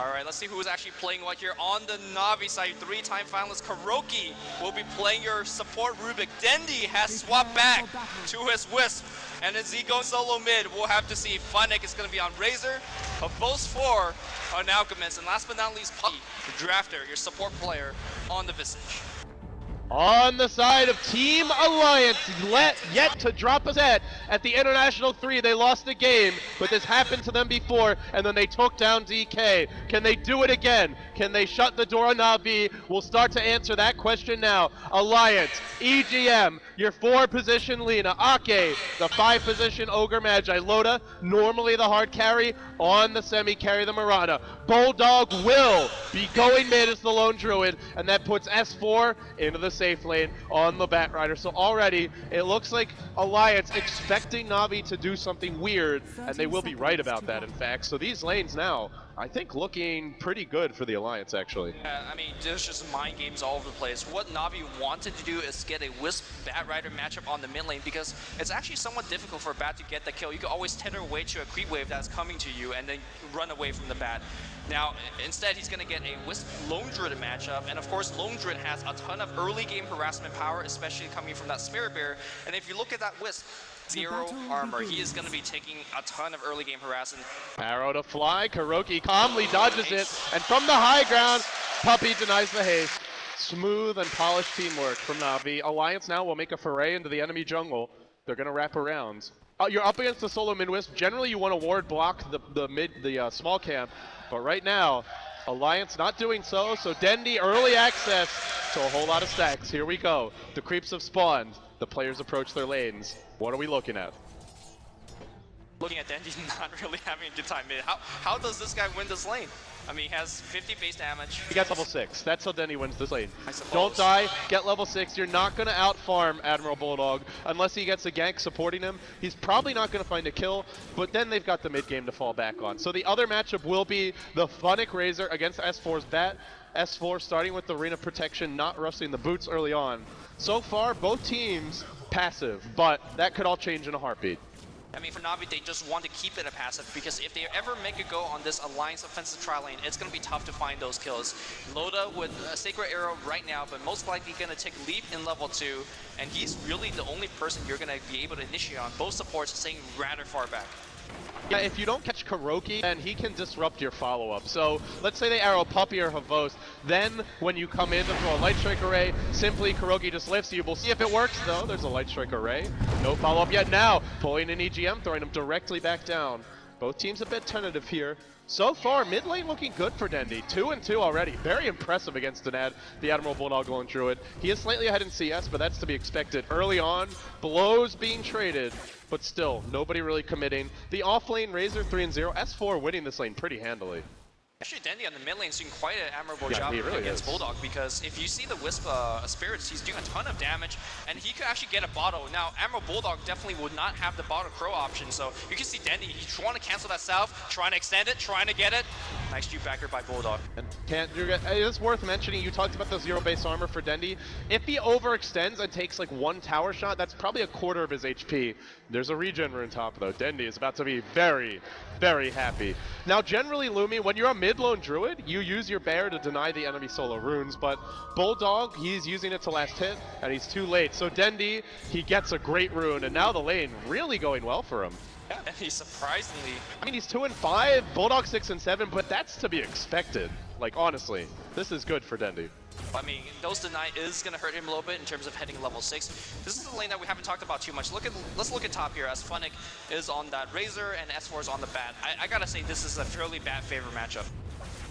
Alright, let's see who's actually playing what here. On the Na'Vi side, 3-time finalist Kuroki will be playing your support Rubik. Dendi has swapped back to his Wisp. And as he goes solo mid, we'll have to see. Funnick is going to be on Razor, but those four are now Alchemist. And last but not least, Puppy, the drafter, your support player on the Visage. On the side of Team Alliance, yet to drop a set at the International 3. They lost a game, but this happened to them before, and then they took down DK. Can they do it again? Can they shut the door on Na'Vi? We'll start to answer that question now. Alliance, EGM, your 4-position Lina, Ake, the 5-position Ogre Magi, Loda, normally the hard carry, on the semi carry the Mirana. Bulldog will be going mid as the lone druid, and that puts S4 into the safe lane on the Batrider. So already it looks like Alliance expecting Na'Vi to do something weird, and they will be right about that, in fact. So these lanes now, I think, looking pretty good for the Alliance, actually. I mean, there's just mind games all over the place. What Na'Vi wanted to do is get a Wisp Batrider matchup on the mid lane, because it's actually somewhat difficult for Bat to get the kill. You can always tether away to a creep wave that's coming to you and then run away from the Bat. Now, instead, he's going to get a Wisp Lone Druid matchup, and of course, Lone Druid has a ton of early game harassment power, especially coming from that Spirit Bear. And if you look at that Wisp, 0 armor, he is going to be taking a ton of early game harassment. Arrow to fly, Kuroki calmly dodges it, and from the high ground, Puppy denies the haste. Smooth and polished teamwork from Na'Vi. Alliance now will make a foray into the enemy jungle. They're going to wrap around. You're up against the solo mid-wisp. Generally, you want to ward block the small camp, but right now, Alliance not doing so. So Dendi early access to a whole lot of stacks. Here we go. The creeps have spawned. The players approach their lanes. What are we looking at? Looking at Dendi not really having a good time mid. How does this guy win this lane? I mean, he has 50 base damage. He gets level 6. That's how Dendi wins this lane. I suppose. Don't die, get level 6. You're not going to out-farm Admiral Bulldog unless he gets a gank supporting him. He's probably not going to find a kill, but then they've got the mid-game to fall back on. So the other matchup will be the Funnick Razor against S4's Bat. S4 starting with the Arena Protection, not rusting the boots early on. So far, both teams passive, but that could all change in a heartbeat. I mean, for Na'Vi, they just want to keep it a passive, because if they ever make a go on this Alliance offensive tri lane, it's going to be tough to find those kills. Loda with a Sacred Arrow right now, but most likely going to take leap in level 2, and he's really the only person you're going to be able to initiate on. Both supports staying rather far back. Yeah, if you don't catch Kuroki, then he can disrupt your follow-up. So let's say they arrow Puppy or Havos, then when you come in to throw a Light Strike Array, simply Kuroki just lifts you. We'll see if it works though. There's a Light Strike Array. No follow-up yet now. Pulling in EGM, throwing him directly back down. Both teams a bit tentative here. So far, mid lane looking good for Dendi. 2-2 already. Very impressive against the Admiral Bulldog Lone Druid. He is slightly ahead in CS, but that's to be expected. Early on, blows being traded, but still, nobody really committing. The off-lane Razor 3-0, S4 winning this lane pretty handily. Actually, Dendi on the mid lane is doing quite an admirable job really against Bulldog, because if you see the Wisp Spirits, he's doing a ton of damage, and he could actually get a bottle. Now, Admiral Bulldog definitely would not have the bottle crow option, so you can see Dendi, he's trying to cancel that south, trying to extend it, trying to get it. Nice juke backer by Bulldog. And it's worth mentioning, you talked about the zero base armor for Dendi. If he overextends and takes like one tower shot, that's probably a quarter of his HP. There's a regen rune top though. Dendi is about to be very, very happy. Now, generally, Lumi, when you're a mid-lone druid, you use your bear to deny the enemy solo runes, but Bulldog, he's using it to last hit, and he's too late. So Dendi, he gets a great rune, and now the lane really going well for him. Yeah, and he's surprisingly... I mean, he's 2-5, Bulldog 6-7, but that's to be expected. Like, honestly, this is good for Dendi. I mean, those deny is going to hurt him a little bit in terms of hitting level 6. This is the lane that we haven't talked about too much. Let's look at top here, as Funnick is on that Razor and S4 is on the Bat. I gotta say, this is a fairly bad favor matchup.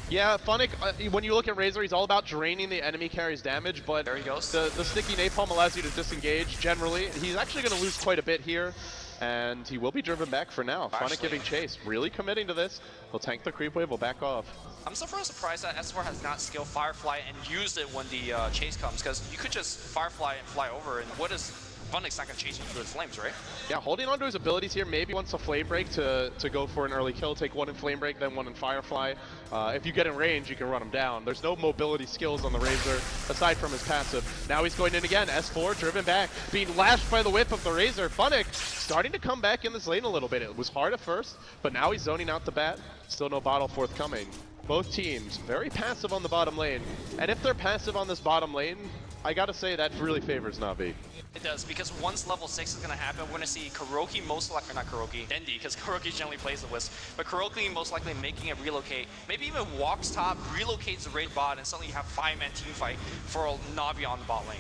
Yeah, Funnick, when you look at Razor, he's all about draining the enemy carry's damage, but there he goes. The sticky napalm allows you to disengage generally. He's actually going to lose quite a bit here, and he will be driven back for now. Funnick giving chase, really committing to this. He'll tank the creep wave, will back off. I'm so far surprised that S4 has not skilled Firefly and used it when the chase comes, because you could just Firefly and fly over, and what is... Funnick's not going to chase him through the flames, right? Yeah, holding on to his abilities here, maybe wants a Flame Break to go for an early kill, take one in Flame Break, then one in Firefly. If you get in range, you can run him down. There's no mobility skills on the Razor, aside from his passive. Now he's going in again, S4 driven back, being lashed by the whip of the Razor. Funnick starting to come back in this lane a little bit. It was hard at first, but now he's zoning out the Bat. Still no bottle forthcoming. both teams very passive on the bottom lane. And if they're passive on this bottom lane, I gotta say that really favors Navi. It does, because once level 6 is going to happen, we're going to see Kuroki most likely, not Kuroki, Dendi, because Kuroki generally plays the Wisp, but Kuroki most likely making it relocate, maybe even walks top, relocates the raid bot, and suddenly you have 5-man team fight for Navi on the bot lane.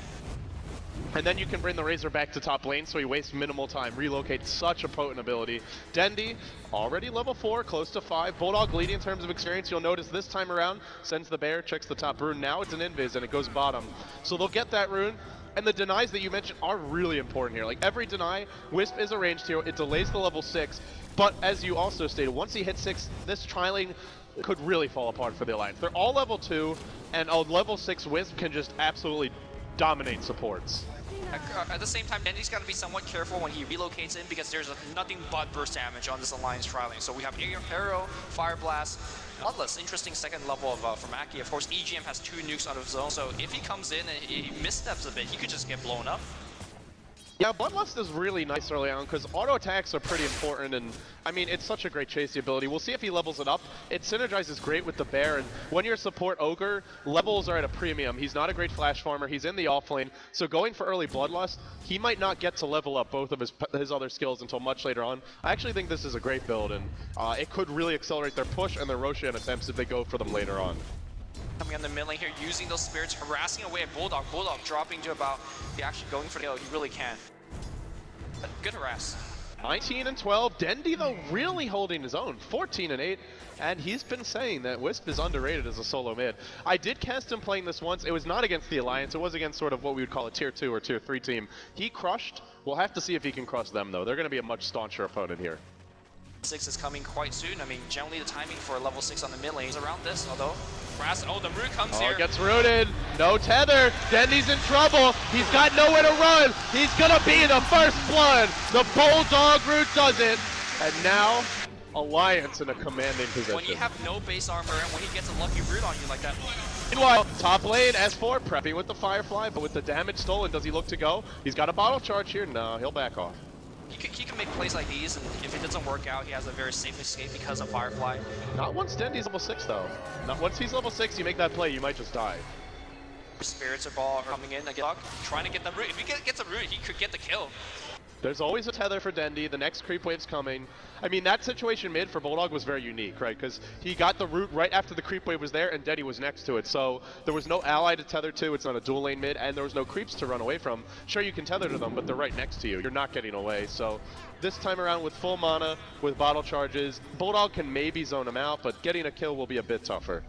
And then you can bring the Razor back to top lane, so he wastes minimal time. Relocate, such a potent ability. Dendi, already level 4, close to 5. Bulldog leading in terms of experience. You'll notice this time around, sends the bear, checks the top rune. Now it's an invis, and it goes bottom. So they'll get that rune. And the denies that you mentioned are really important here. Like, every deny, Wisp is a ranged hero. It delays the level 6. But as you also stated, once he hits 6, this trialing could really fall apart for the Alliance. They're all level 2, and a level 6 Wisp can just absolutely dominate supports. At the same time, Dendi's got to be somewhat careful when he relocates in, because there's nothing but burst damage on this Alliance trialing. So we have Arrow, Fire Blast, Bloodless, interesting second level of from Aki. Of course, EGM has 2 nukes on his own, so if he comes in and he missteps a bit, he could just get blown up. Yeah, Bloodlust is really nice early on because auto attacks are pretty important, and I mean, it's such a great chasey ability. We'll see if he levels it up. It synergizes great with the bear, and when you're a support ogre, levels are at a premium. He's not a great flash farmer, he's in the off lane, so going for early Bloodlust, he might not get to level up both of his other skills until much later on. I actually think this is a great build, and it could really accelerate their push and their Roshan attempts if they go for them later on. Coming on the mid lane here, using those spirits, harassing away at Bulldog. Bulldog dropping to about, he actually going for the kill, he really can. But good harass. 19 and 12, Dendi though really holding his own, 14 and 8, and he's been saying that Wisp is underrated as a solo mid. I did cast him playing this once. It was not against the Alliance, it was against sort of what we would call a tier 2 or tier 3 team. He crushed. We'll have to see if he can crush them though. They're going to be a much stauncher opponent here. 6 is coming quite soon. I mean, generally the timing for a level 6 on the mid lane is around this, although the root comes here. Gets rooted. No tether. Dendi's in trouble. He's got nowhere to run. He's going to be the first blood. The Bulldog root does it. And now, Alliance in a commanding position. When you have no base armor and when he gets a lucky root on you like that. Meanwhile, top lane, S4 prepping with the Firefly, but with the damage stolen, does he look to go? He's got a bottle charge here. No, he'll back off. He can make plays like these, and if it doesn't work out, he has a very safe escape because of Firefly. Not once Dendi's level 6 though. Not once he's level 6, you make that play, you might just die. Spirits are ball coming in again, trying to get the root. If he gets a root, he could get the kill. There's always a tether for Dendi. The next creep wave's coming. I mean, that situation mid for Bulldog was very unique, right? Because he got the root right after the creep wave was there, and Dendi was next to it. So there was no ally to tether to. It's not a dual lane mid, and there was no creeps to run away from. Sure, you can tether to them, but they're right next to you. You're not getting away. So this time around with full mana, with bottle charges, Bulldog can maybe zone him out, but getting a kill will be a bit tougher.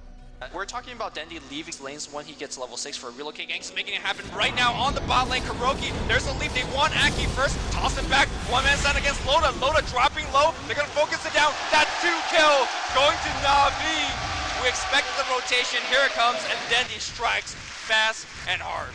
We're talking about Dendi leaving lanes when he gets level 6 for a relocate ganks, making it happen right now on the bot lane. Kuroki, there's a lead. They want Aki first. Toss it back. One man stand against Loda. Loda dropping low. They're going to focus it down. That 2 kill going to Navi. We expected the rotation. Here it comes, and Dendi strikes fast and hard.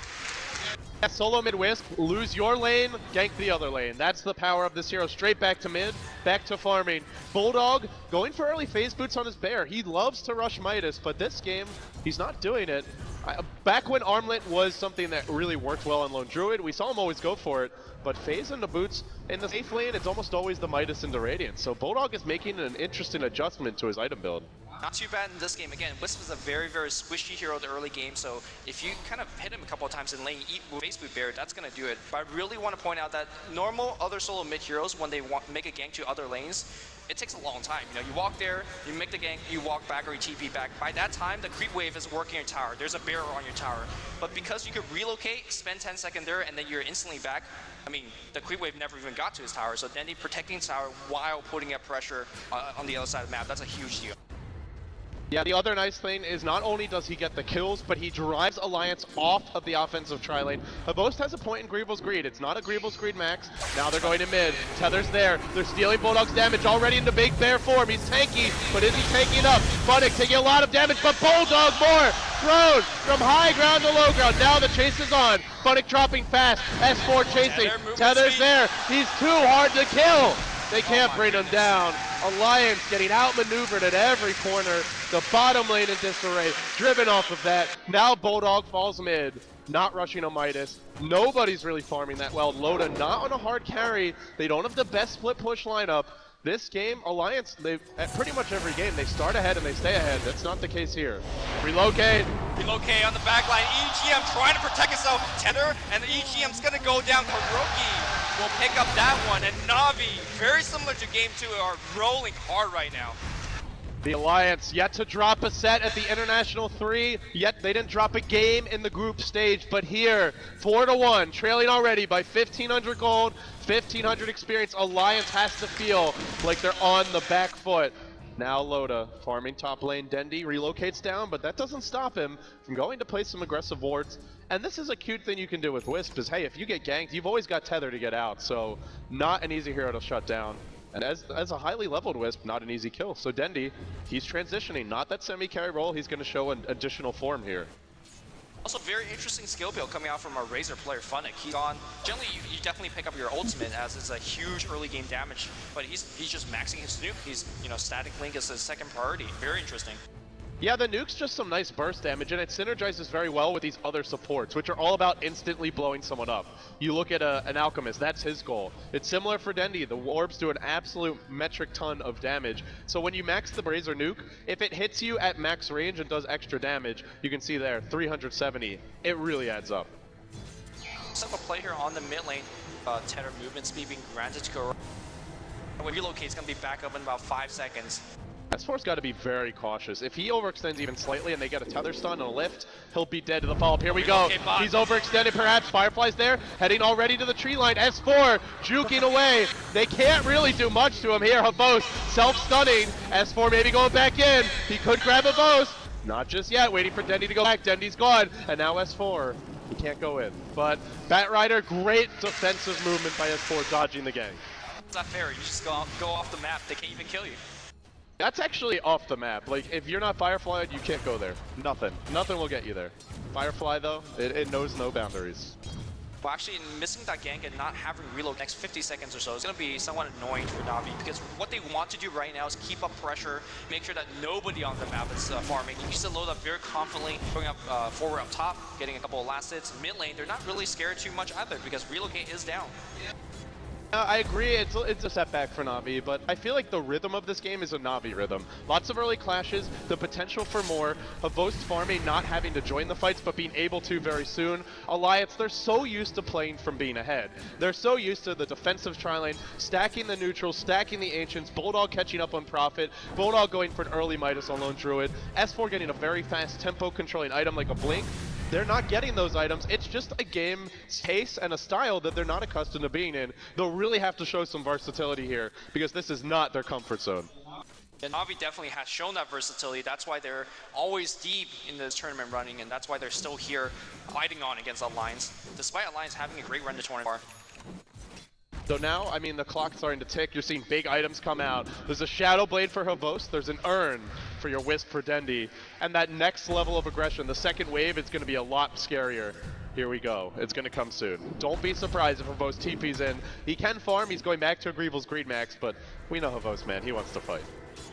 Solo mid Wisp, lose your lane, gank the other lane. That's the power of this hero. Straight back to mid, back to farming. Bulldog going for early phase boots on his bear. He loves to rush Midas, but this game, he's not doing it. Back when Armlet was something that really worked well on Lone Druid, we saw him always go for it, but phase into boots, in the safe lane, it's almost always the Midas into Radiance. So Bulldog is making an interesting adjustment to his item build. Not too bad in this game. Again, Wisp is a very, very squishy hero in the early game, so if you kind of hit him a couple of times in lane, eat face boot bear, that's going to do it. But I really want to point out that normal other solo mid heroes, when they make a gank to other lanes, it takes a long time. You know, you walk there, you make the gank, you walk back or you TP back. By that time, the creep wave is working your tower. There's a barrier on your tower. But because you could relocate, spend 10 seconds there, and then you're instantly back, I mean, the creep wave never even got to his tower. So Dendi protecting his tower while putting up pressure on the other side of the map, that's a huge deal. Yeah, the other nice thing is not only does he get the kills, but he drives Alliance off of the offensive tri-lane. Havost has a point in Greeble's Greed. It's not a Greeble's Greed max. Now they're going to mid. Tether's there. They're stealing Bulldog's damage already into big bear form. He's tanky, but is he taking up? Funnick taking a lot of damage, but Bulldog more! Thrown from high ground to low ground. Now the chase is on. Funnick dropping fast. S4 chasing. Tether's there. He's too hard to kill. They can't bring him down. Alliance getting outmaneuvered at every corner. The bottom lane in disarray, driven off of that. Now Bulldog falls mid, not rushing a Midas. Nobody's really farming that well. Loda not on a hard carry. They don't have the best split push lineup. This game, Alliance, at pretty much every game, they start ahead and they stay ahead. That's not the case here. Relocate. Relocate on the back line. EGM trying to protect himself. Tether, and EGM's gonna go down. Kuroki will pick up that one. And Na'Vi, very similar to game 2, are rolling hard right now. The Alliance yet to drop a set at the International 3, yet they didn't drop a game in the group stage, but here, 4-1, trailing already by 1,500 gold, 1,500 experience. Alliance has to feel like they're on the back foot. Now Loda farming top lane. Dendi relocates down, but that doesn't stop him from going to play some aggressive wards. And this is a cute thing you can do with Wisp is, hey, if you get ganked, you've always got Tether to get out, so not an easy hero to shut down. And as a highly leveled Wisp, not an easy kill. So Dendi, he's transitioning, not that semi-carry role, he's going to show an additional form here. Also, very interesting skill build coming out from our Razor player, Funnick. He's on, generally you definitely pick up your ultimate as it's a huge early game damage, but he's just maxing his nuke. He's, static link is his second priority. Very interesting. Yeah, the nuke's just some nice burst damage, and it synergizes very well with these other supports, which are all about instantly blowing someone up. You look at an Alchemist, that's his goal. It's similar for Dendi. The orbs do an absolute metric ton of damage. So when you max the Razor nuke, if it hits you at max range and does extra damage, you can see there, 370. It really adds up. Simple play here on the mid lane. Tether movement speed being granted to go. When relocate's going to be back up in about 5 seconds. S4's got to be very cautious. If he overextends even slightly and they get a tether stun and a lift, he'll be dead to the follow-up. Here we go. He's overextended perhaps. Firefly's there, heading already to the tree line. S4 juking away. They can't really do much to him here. Havos self-stunning. S4 maybe going back in. He could grab Havos. Not just yet. Waiting for Dendi to go back. Dendi's gone. And now S4. He can't go in. But Batrider, great defensive movement by S4 dodging the gang. It's not fair. You just go off the map. They can't even kill you. That's actually off the map. Like, if you're not Firefly, you can't go there. Nothing. Nothing will get you there. Firefly, though, it knows no boundaries. Well, actually, missing that gank and not having reload next 50 seconds or so is going to be somewhat annoying for Na'Vi, because what they want to do right now is keep up pressure, make sure that nobody on the map is farming. You can load up very confidently, going up forward up top, getting a couple of last hits. Mid lane, they're not really scared too much either, because relocate is down. I agree, it's a setback for Na'Vi, but I feel like the rhythm of this game is a Na'Vi rhythm. Lots of early clashes, the potential for more, Havos farming not having to join the fights but being able to very soon. Alliance, they're so used to playing from being ahead. They're so used to the defensive tri-lane, stacking the neutrals, stacking the Ancients, Bulldog catching up on Prophet, Bulldog going for an early Midas on Lone Druid, S4 getting a very fast tempo controlling item like a Blink. They're not getting those items. It's just a game pace and a style that they're not accustomed to being in. They'll really have to show some versatility here because this is not their comfort zone. And Na'Vi definitely has shown that versatility. That's why they're always deep in this tournament running, and that's why they're still here fighting on against Alliance, despite Alliance having a great run to tournament. So now, I mean, the clock's starting to tick. You're seeing big items come out. There's a Shadow Blade for Havos. There's an Urn for your Wisp for Dendi. And that next level of aggression, the second wave, is going to be a lot scarier. Here we go. It's going to come soon. Don't be surprised if Havos TP's in. He can farm. He's going back to Agreeable's Greed Max, but we know Havos, man. He wants to fight.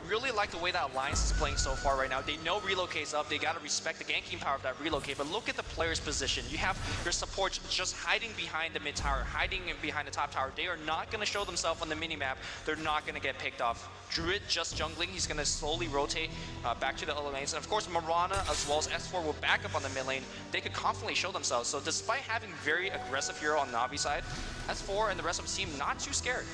Really like the way that Alliance is playing so far right now. They know relocate's up. They got to respect the ganking power of that relocate. But look at the player's position. You have your supports just hiding behind the mid tower, hiding behind the top tower. They are not going to show themselves on the minimap. They're not going to get picked off. Druid just jungling. He's going to slowly rotate back to the other lanes. And of course, Mirana as well as S4 will back up on the mid lane. They could confidently show themselves. So despite having very aggressive hero on Na'Vi side, S4 and the rest of them seem not too scared.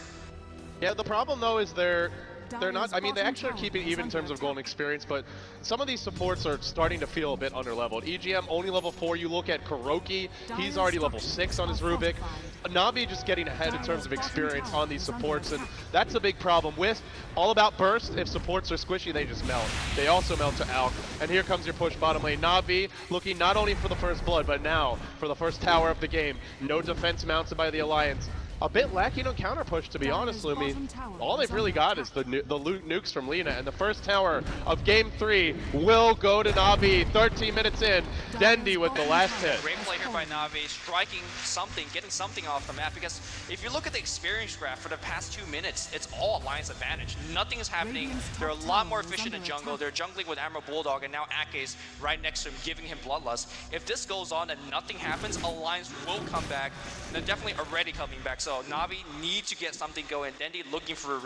Yeah, the problem though is they're not, I mean, they actually are keeping even in terms of golden experience, but some of these supports are starting to feel a bit underleveled. EGM only level 4, you look at Kuroki, he's already level 6 on his Rubik. Na'Vi just getting ahead in terms of experience on these supports, and that's a big problem. Wisp, all about burst. If supports are squishy, they just melt. They also melt to Alk, and here comes your push bottom lane. Na'Vi looking not only for the first blood, but now for the first tower of the game. No defense mounted by the Alliance. A bit lacking on counter push, to be honest, Lumi. All they've really got is the nukes from Lina, and the first tower of Game 3 will go to Na'Vi. 13 minutes in, Dendi with the last hit. Great play here by Na'Vi, striking something, getting something off the map, because if you look at the experience graph for the past 2 minutes, it's all Alliance advantage. Nothing is happening. They're a lot more efficient in jungle. They're jungling with Admiral Bulldog, and now Ake's right next to him, giving him Bloodlust. If this goes on and nothing happens, Alliance will come back, and they're definitely already coming back. So Na'Vi need to get something going. Dendi looking for a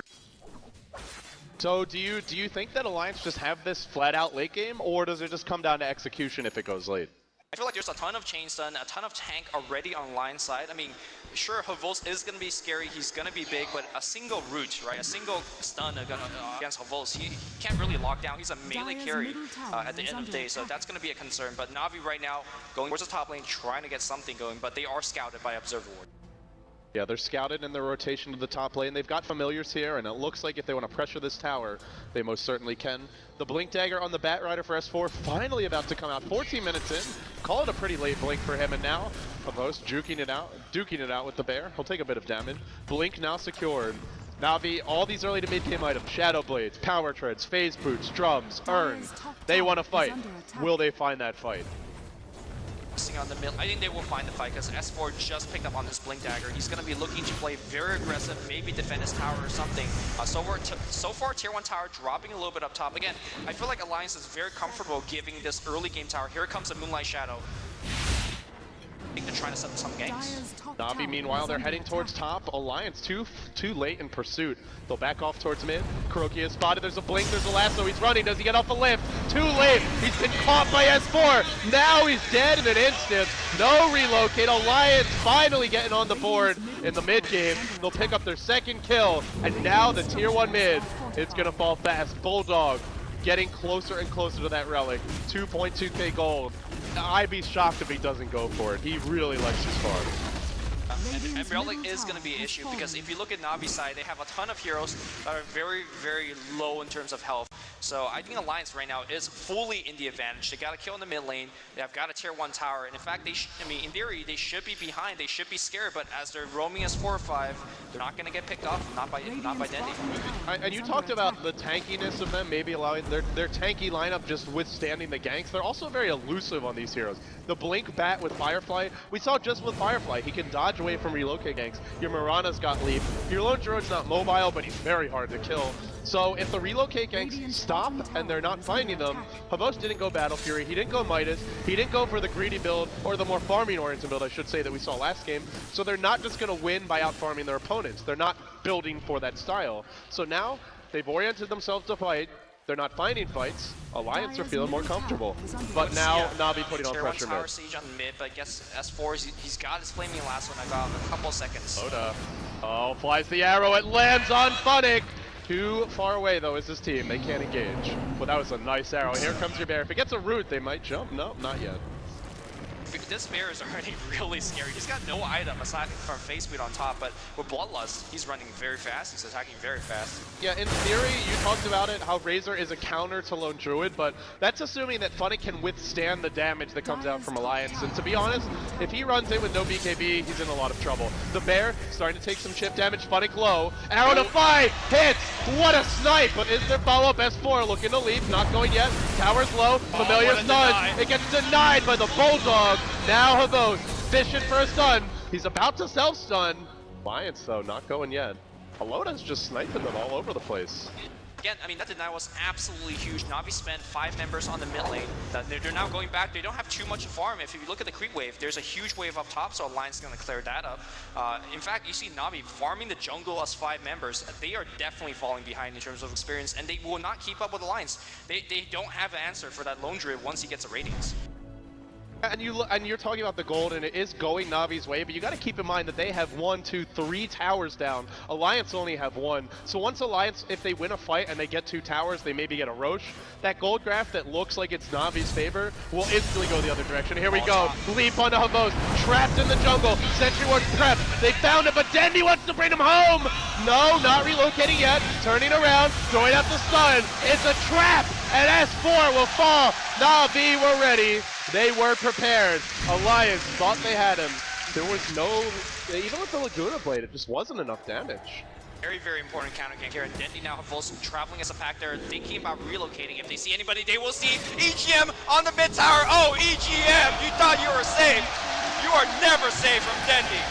So do you think that Alliance just have this flat out late game, or does it just come down to execution if it goes late? I feel like there's a ton of chain stun, a ton of tank already on line side. I mean, sure, Havos is going to be scary, he's going to be big, but a single root, right, a single stun against Havos, he can't really lock down. He's a melee carry at the end of the day, so that's going to be a concern. But Na'Vi right now going towards the top lane, trying to get something going, but they are scouted by Observer Ward. Yeah, they're scouted in their rotation to the top lane. They've got familiars here, and it looks like if they want to pressure this tower, they most certainly can. The Blink Dagger on the Bat Rider for S4 finally about to come out. 14 minutes in. Call it a pretty late blink for him, and now Havos duking it out with the Bear. He'll take a bit of damage. Blink now secured. Na'Vi, all these early to mid game items, Shadow Blades, Power Treads, Phase Boots, Drums, Urn. They want to fight. Will they find that fight? On the mid, I think they will find the fight because S4 just picked up on this Blink Dagger. He's going to be looking to play very aggressive, maybe defend his tower or something. So far, Tier 1 tower dropping a little bit up top. Again, I feel like Alliance is very comfortable giving this early game tower. Here comes a Moonlight Shadow. I think they're trying to set up some ganks. Na'Vi, meanwhile, they're heading towards top. Alliance too late in pursuit. They'll back off towards mid. Kuroki is spotted. There's a blink. There's a lasso. He's running. Does he get off a lift? Too late. He's been caught by S4. Now he's dead in an instant. No relocate. Alliance finally getting on the board in the mid game. They'll pick up their second kill. And now the Tier 1 mid, it's going to fall fast. Bulldog getting closer and closer to that relic. 2.2k gold. I'd be shocked if he doesn't go for it. He really likes his farm. And Relic is going to be an issue because if you look at Na'Vi's side, they have a ton of heroes that are very, very low in terms of health. So I think Alliance right now is fully in the advantage. They got a kill in the mid lane. They have got a Tier 1 tower. And in fact, I mean, in theory, they should be behind. They should be scared. But as they're roaming as 4 or 5, they're not going to get picked off. Not by Dendy. And you talked about the tankiness of them, maybe allowing their tanky lineup just withstanding the ganks. They're also very elusive on these heroes. The Blink Bat with Firefly, we saw just with Firefly, he can dodge away from relocate ganks. Your Mirana's got leap. Your Lone Druid's not mobile, but he's very hard to kill. So if the relocate ganks stop and they're not finding them, Havos didn't go Battle Fury, he didn't go Midas, he didn't go for the greedy build, or the more farming oriented build, I should say, that we saw last game. So they're not just going to win by out-farming their opponents. They're not building for that style. So now they've oriented themselves to fight. They're not finding fights. Alliance are feeling more comfortable. But now Na'Vi putting on pressure tower mid. siege on mid, but I guess S4, he's got his flaming last one. I got a couple seconds. Dota. Oh, flies the arrow. It lands on Funnick. Too far away, though, is this team. They can't engage. Well, that was a nice arrow. Here comes your bear. If it gets a root, they might jump. Nope, not yet. This bear is already really scary. He's got no item aside from face speed on top, but with Bloodlust, he's running very fast. He's attacking very fast. Yeah, in theory, you talked about it, how Razor is a counter to Lone Druid, but that's assuming that Funnick can withstand the damage that comes out from Alliance. And to be honest, if he runs in with no BKB, he's in a lot of trouble. The bear starting to take some chip damage. Funnick low. Arrow to 5! Hits! What a snipe! But is there follow-up? S4 looking to leap, not going yet. Tower's low. Familiar stun. It gets denied by the Bulldog. Now Havos fishing for a stun. He's about to self-stun. Alliance, though, not going yet. Aloda's just sniping them all over the place. Again, I mean, that denial was absolutely huge. Na'Vi spent 5 members on the mid lane. They're now going back. They don't have too much to farm. If you look at the creep wave, there's a huge wave up top, so Alliance is going to clear that up. In fact, you see Na'Vi farming the jungle as 5 members. They are definitely falling behind in terms of experience, and they will not keep up with Alliance. They don't have an answer for that Lone Druid once he gets a Radiance. And you're talking about the gold, and it is going Na'Vi's way, but you got to keep in mind that they have 1, 2, 3 towers down. Alliance only have 1. So once Alliance, if they win a fight and they get 2 towers, they maybe get a Roche. That gold graph that looks like it's Na'Vi's favor will instantly go the other direction. Here we go. Leap onto Havos. Trapped in the jungle. Sentry Ward's prepped. They found it, but Dendy wants to bring him home. No, not relocating yet. Turning around. Throwing out the stun. It's a trap, and S4 will fall. Na'Vi were ready. They were prepared. Alliance thought they had him. There was no, even with the Laguna Blade, it just wasn't enough damage. Very, very important counter gank here. And Dendy now have Volson traveling as a pack. They're thinking about relocating. If they see anybody, they will see EGM on the mid tower. Oh, EGM, you thought you were safe. You are never safe from Dendy.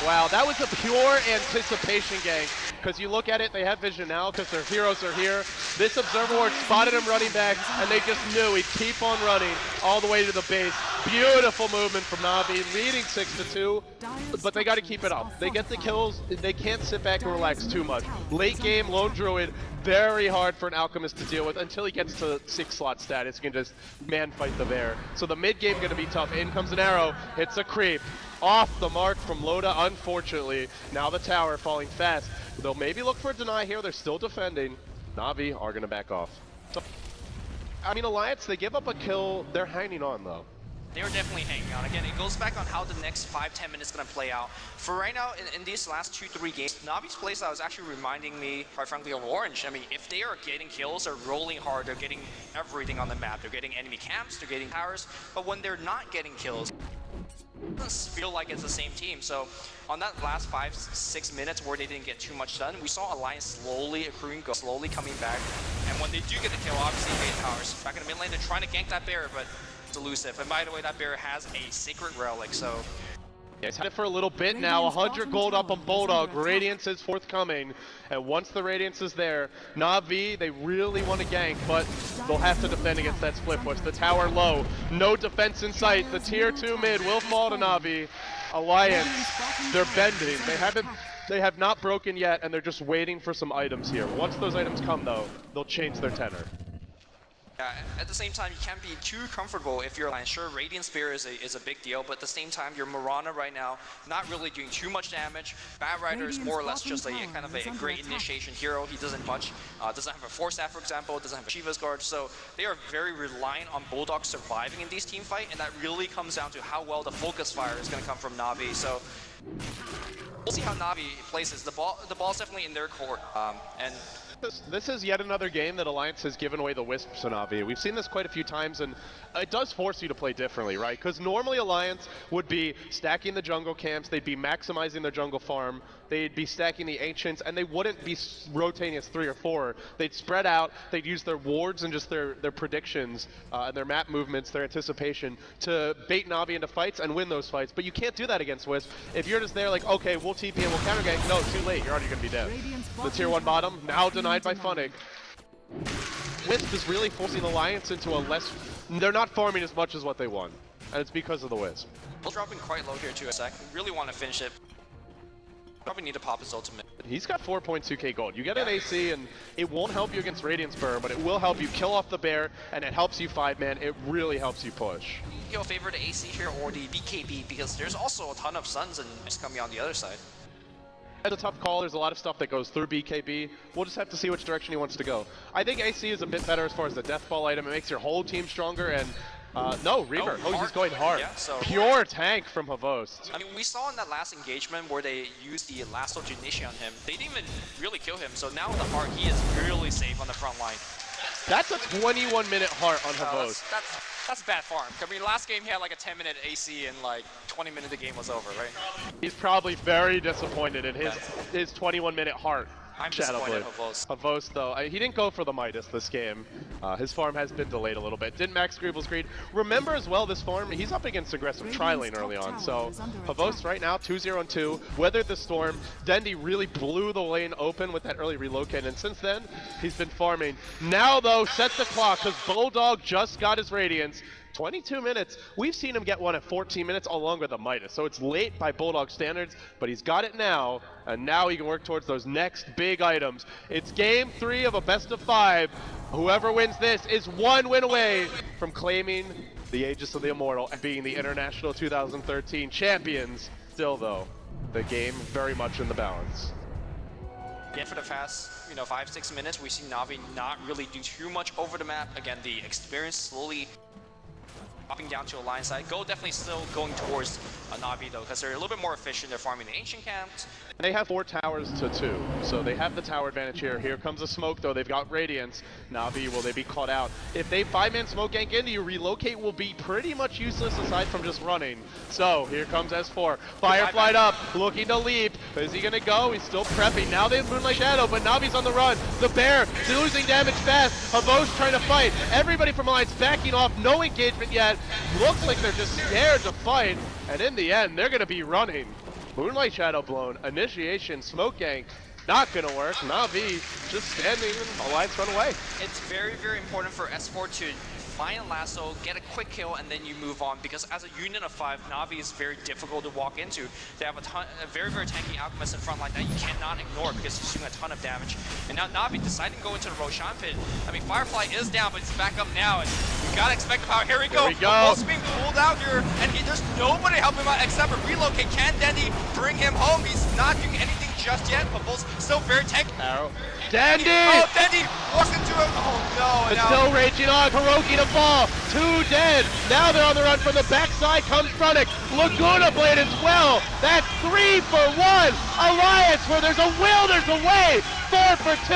Wow, that was a pure anticipation gank. Because you look at it, they have vision now because their heroes are here. This Observer Ward spotted him running back, and they just knew he'd keep on running all the way to the base. Beautiful movement from Na'Vi, leading 6-2, but they got to keep it up. They get the kills, they can't sit back and relax too much. Late game, Lone Druid, very hard for an Alchemist to deal with until he gets to 6-slot status. He can just man fight the bear. So the mid game going to be tough. In comes an arrow, hits a creep. Off the mark from Loda, unfortunately. Now the tower falling fast. They'll maybe look for a deny here. They're still defending. Na'Vi are going to back off. So, I mean, Alliance, they give up a kill. They're hanging on, though. They are definitely hanging on. Again, it goes back on how the next 5-10 minutes is going to play out. For right now, in these last 2-3 games, Navi's playstyle is actually reminding me, quite frankly, of Orange. I mean, if they are getting kills, they're rolling hard, they're getting everything on the map. They're getting enemy camps, they're getting towers. But when they're not getting kills, it doesn't feel like it's the same team. So on that last 5-6 minutes where they didn't get too much done, we saw Alliance slowly accruing, slowly coming back. And when they do get a kill, obviously they get towers. Back in the mid lane, they're trying to gank that bear, but it's elusive. And by the way, that bear has a sacred relic, so yeah, he's had it for a little bit now. 100 gold up on Bulldog. Radiance is forthcoming. And once the Radiance is there, Na'Vi, they really want to gank, but they'll have to defend against that split push. The tower low. No defense in sight. The tier 2 mid will fall to Na'Vi. Alliance, they're bending. They have not broken yet, and they're just waiting for some items here. Once those items come, though, they'll change their tenor. yeah, at the same time, you can't be too comfortable if you're Alliance. Sure, Radiant Spear is a big deal, but at the same time, your Mirana right now not really doing too much damage. Bat Rider is more or less just a kind of a great initiation hero. He doesn't much, doesn't have a Force Staff, for example, doesn't have a Shiva's Guard, so they are very reliant on Bulldog surviving in these team fight, and that really comes down to how well the focus fire is going to come from Na'Vi. So we'll see how Na'Vi places. The ball's definitely in their court, and this is yet another game that Alliance has given away the Wisps to Na'Vi. We've seen this quite a few times, and it does force you to play differently, right? Because normally Alliance would be stacking the jungle camps, they'd be maximizing their jungle farm, they'd be stacking the Ancients, and they wouldn't be rotating as 3 or 4. They'd spread out, they'd use their wards and just their predictions and their map movements, their anticipation to bait Na'Vi into fights and win those fights. But you can't do that against Wisp. If you're just there like, okay, we'll TP and we'll counter gank, no, too late, you're already going to be dead. The tier 1 bottom, now denied by Funnick. Wisp is really forcing Alliance into a less... They're not farming as much as what they want, and it's because of the Wisp. We're dropping quite low here too a sec. Really want to finish it. Probably need to pop his ultimate. He's got 4.2k gold. You get an AC, and it won't help you against Radiance Burn, but it will help you kill off the bear, and it helps you 5-man. It really helps you push. Your favorite AC here or the BKB, because there's also a ton of Suns and it's coming on the other side. It's a tough call. There's a lot of stuff that goes through BKB. We'll just have to see which direction he wants to go. I think AC is a bit better as far as the Death Ball item. It makes your whole team stronger, and no, Reaver. Oh, he's going hard. Yeah, so pure tank from Havost. I mean, we saw in that last engagement where they used the Lasso Junichi on him. They didn't even really kill him, so now with the heart, he is really safe on the front line. That's a 21-minute heart on Havost. That's bad farm. I mean, last game he had like a 10-minute AC and like 20 minutes the game was over, right? He's probably very disappointed in his 21-minute heart. I'm disappointed in Havost. Havost, though, he didn't go for the Midas this game. His farm has been delayed a little bit. Didn't max Greeble's Greed. Remember as well, this farm, he's up against aggressive tri-lane early on. So Havost right now, 2-0-2, weathered the storm. Dendi really blew the lane open with that early relocate, and since then, he's been farming. Now, though, set the clock, because Bulldog just got his Radiance. 22 minutes. We've seen him get one at 14 minutes along with the Midas. So it's late by Bulldog standards, but he's got it now, and now he can work towards those next big items. It's game 3 of a best of 5. Whoever wins this is 1 win away from claiming the Aegis of the Immortal and being the International 2013 champions. Still though, the game very much in the balance. Again, for the past 5-6 minutes, we see Na'Vi not really do too much over the map. Again, the experience slowly dropping down to Alliance side. Go definitely still going towards Na'Vi though, because they're a little bit more efficient. They're farming the Ancient Camps. They have 4 towers to 2, so they have the tower advantage here. Here comes the smoke though, they've got Radiance. Na'Vi, will they be caught out? If they 5-man smoke gank into you, relocate will be pretty much useless aside from just running. So here comes S4. Firefly up, looking to leap. Is he gonna go? He's still prepping. Now they have Moonlight Shadow, but Navi's on the run. The bear losing damage fast. Havost trying to fight. Everybody from Alliance backing off, no engagement yet. Looks like they're just scared to fight, and in the end, they're gonna be running. Moonlight Shadow blown, initiation, smoke gank, not gonna work. Na'Vi just standing, Alliance run away. It's very, very important for S4 to find Lasso, get a quick kill, and then you move on. Because as a unit of 5, Na'Vi is very difficult to walk into. They have a very, very tanky Alchemist in front line that you cannot ignore because he's doing a ton of damage. And now Na'Vi deciding to go into the Roshan pit. I mean, Firefly is down, but he's back up now, and you gotta expect the power. Here we go. Both being pulled out here, and there's nobody helping him out except for relocate. Can Dandy bring him home? He's not doing anything just yet, but Bull's still very tanky. Arrow. Dandy! Oh, Dandy walks into him. Oh no! It's still raging on. Hiroki to fall. 2 dead. Now they're on the run from the backside. Comes Fronic. Laguna Blade as well. That's 3 for 1. Alliance, where there's a will, there's a way. 4 for 2.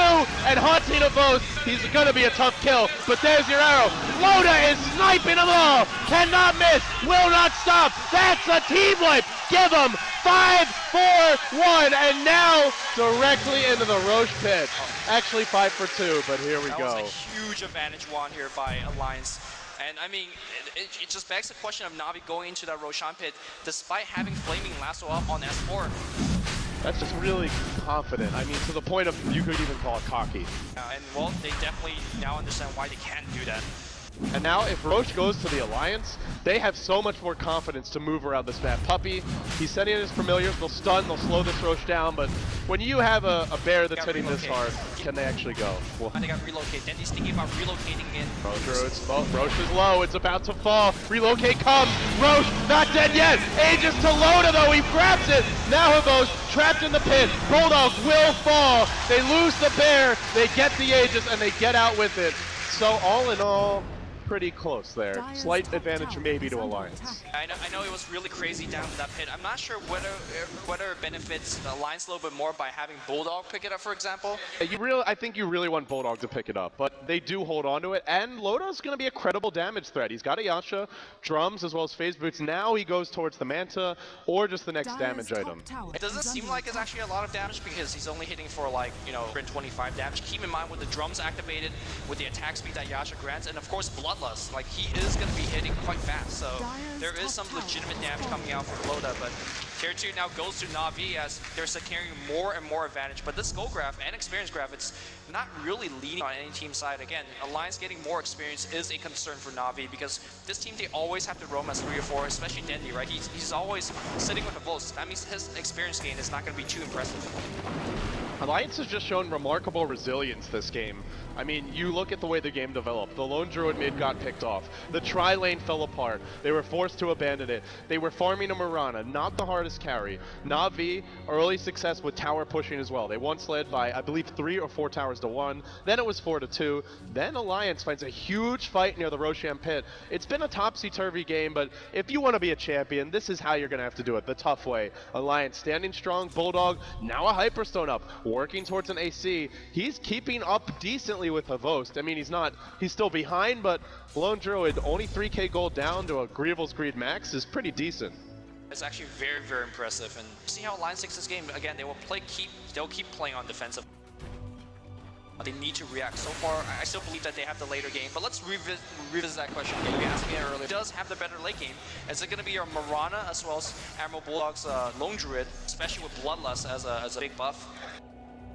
And Haunting of Oath. He's gonna be a tough kill, but there's your arrow. Loda is sniping them all. Cannot miss. Will not stop. That's a team wipe. Give him 5 for 1, and now directly into the Roche pit. Actually 5 for 2, but here we go. That was a huge advantage won here by Alliance. And I mean, it just begs the question of Na'Vi going into that Roshan pit despite having Flaming Lasso up on S4. That's just really confident. I mean, to the point of you could even call it cocky. And well, they definitely now understand why they can't do that. And now if Roche goes to the Alliance, they have so much more confidence to move around this map. Puppey, he's sending in his familiars, they'll stun, they'll slow this Roche down, but when you have a bear that's hitting this hard, can they actually go? Well, and they got relocate. Dandy's thinking about relocating in. Roche is low, it's about to fall. Relocate comes, Roche not dead yet. Aegis to Loda though, he grabs it. Now Havos trapped in the pit. Bulldog will fall. They lose the bear, they get the Aegis, and they get out with it. So all in all, pretty close there. Slight advantage maybe to Alliance. I know it was really crazy down to that pit. I'm not sure whether it benefits the Alliance a little bit more by having Bulldog pick it up, for example. I think you really want Bulldog to pick it up, but they do hold on to it, and Loda's going to be a credible damage threat. He's got a Yasha, drums, as well as phase boots. Now he goes towards the Manta, or just the next damage item. It doesn't seem like it's actually a lot of damage because he's only hitting for like, 125 damage. Keep in mind with the drums activated, with the attack speed that Yasha grants, and of course Bloodlust. Like, he is going to be hitting quite fast, so there is some legitimate damage coming out from Loda, but Tier 2 now goes to Na'Vi as they're securing more and more advantage, but this skill graph and experience graph, it's not really leaning on any team side. Again, Alliance getting more experience is a concern for Na'Vi because this team, they always have to roam as 3 or 4, especially Dendy, right? He's always sitting with the Volts. That means his experience gain is not going to be too impressive. Alliance has just shown remarkable resilience this game. I mean, you look at the way the game developed. The lone druid mid got picked off. The tri-lane fell apart. They were forced to abandon it. They were farming a Mirana, not the hardest carry. Na'Vi, early success with tower pushing as well. They once led by, I believe, 3 or 4 towers to 1. Then it was 4 to 2. Then Alliance finds a huge fight near the Roshan pit. It's been a topsy-turvy game, but if you want to be a champion, this is how you're going to have to do it, the tough way. Alliance standing strong, Bulldog, now a Hyperstone up, working towards an AC. He's keeping up decently with Havost. I mean, he's still behind, but Lone Druid only 3k gold down to a Grievel's Greed max is pretty decent. It's actually very, very impressive, and see how Alliance takes this game. Again, they'll keep playing on defensive. They need to react. So far, I still believe that they have the later game, but let's revisit that question again. You asked me earlier. Does have the better late game? Is it going to be your Mirana as well as Admiral Bulldog's Lone Druid, especially with Bloodlust as a big buff?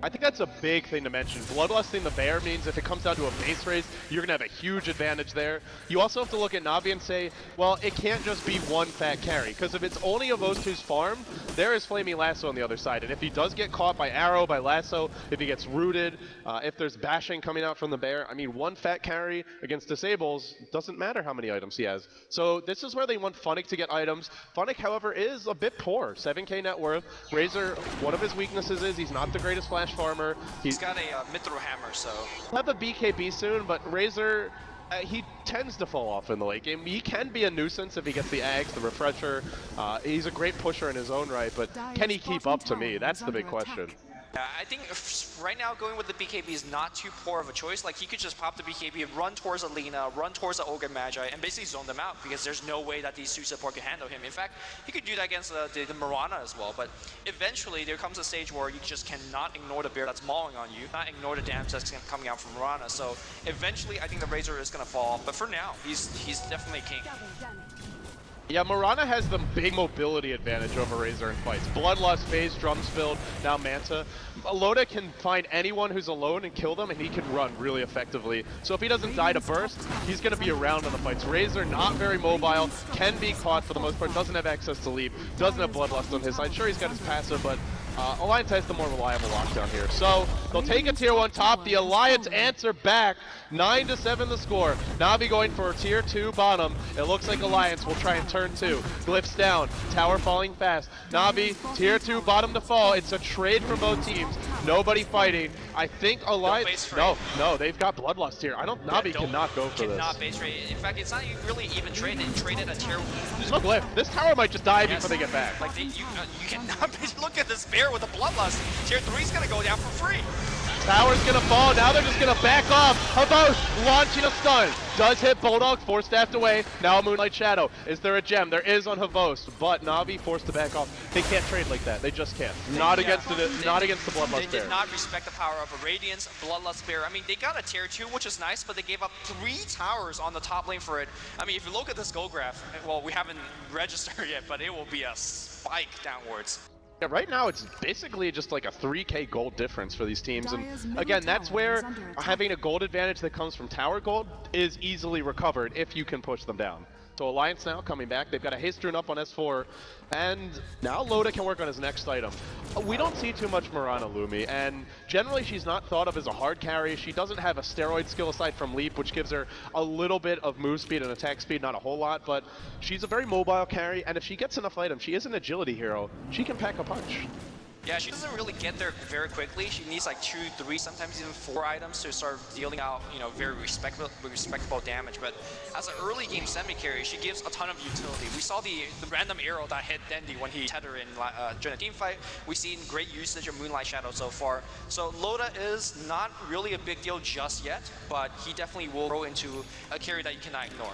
I think that's a big thing to mention. Bloodlusting the bear means if it comes down to a base race, you're going to have a huge advantage there. You also have to look at Na'Vi and say, well, it can't just be one fat carry, because if it's only a Vost who's farmed, there is Flaming Lasso on the other side. And if he does get caught by arrow, by lasso, if he gets rooted, if there's bashing coming out from the bear, I mean, one fat carry against disables doesn't matter how many items he has. So this is where they want Funnick to get items. Funnick, however, is a bit poor. 7k net worth. Razor, one of his weaknesses is he's not the greatest flash farmer. He's got a Mithril Hammer, so... He'll have a BKB soon, but Razor, he tends to fall off in the late game. He can be a nuisance if he gets the Ags, the Refresher. He's a great pusher in his own right, but can he keep up to me? That's the big question. I think right now going with the BKB is not too poor of a choice. Like, he could just pop the BKB, run towards Alina, run towards the Ogre Magi, and basically zone them out because there's no way that these two support can handle him. In fact, he could do that against the Mirana as well, but eventually there comes a stage where you just cannot ignore the bear that's mauling on you, not ignore the damage that's coming out from Mirana. So eventually I think the Razor is going to fall, but for now, he's definitely king. Yeah, Mirana has the big mobility advantage over Razor in fights. Bloodlust, phase, drums filled, now Manta. Loda can find anyone who's alone and kill them, and he can run really effectively. So if he doesn't die to burst, he's going to be around in the fights. Razor, not very mobile, can be caught for the most part, doesn't have access to leap, doesn't have Bloodlust on his side. Sure, he's got his passive, but Alliance has the more reliable lockdown here. So they'll take a tier 1 top. The Alliance answer back. 9-7 the score. Navi going for tier 2 bottom. It looks like Alliance will try and turn 2. Glyphs down. Tower falling fast. Navi, tier 2 bottom to fall. It's a trade from both teams. Nobody fighting. I think Alliance. No, they've got Bloodlust here. Navi cannot go for this. Cannot base trade. In fact, it's not really even traded. Traded a tier. There's no glyph. This tower might just die before they get back. Like you cannot look at this bear with a Bloodlust. Tier 3's gonna go down for free. Tower's gonna fall, now they're just gonna back off. Havos launching a stun. Does hit Bulldog, force staffed away. Now Moonlight Shadow. Is there a gem? There is on Havos, but Navi forced to back off. They can't trade like that. They just can't. Not against the Bloodlust Bear. They did not respect the power of a Radiance, Bloodlust Bear. I mean, they got a tier 2, which is nice, but they gave up 3 towers on the top lane for it. I mean, if you look at this goal graph, well, we haven't registered yet, but it will be a spike downwards. Yeah, right now it's basically just like a 3k gold difference for these teams, and again, that's where having a gold advantage that comes from tower gold is easily recovered if you can push them down. So Alliance now coming back, they've got a haste rune up on S4, and now Loda can work on his next item. We don't see too much Mirana Lumi, and generally she's not thought of as a hard carry. She doesn't have a steroid skill aside from Leap, which gives her a little bit of move speed and attack speed, not a whole lot, but she's a very mobile carry, and if she gets enough items, she is an agility hero, she can pack a punch. Yeah, she doesn't really get there very quickly. She needs like 2, 3, sometimes even 4 items to start dealing out, very respectable damage. But as an early game semi carry, she gives a ton of utility. We saw the random arrow that hit Dendi when he tethered in during a team fight. We've seen great usage of Moonlight Shadow so far. So Loda is not really a big deal just yet, but he definitely will grow into a carry that you cannot ignore.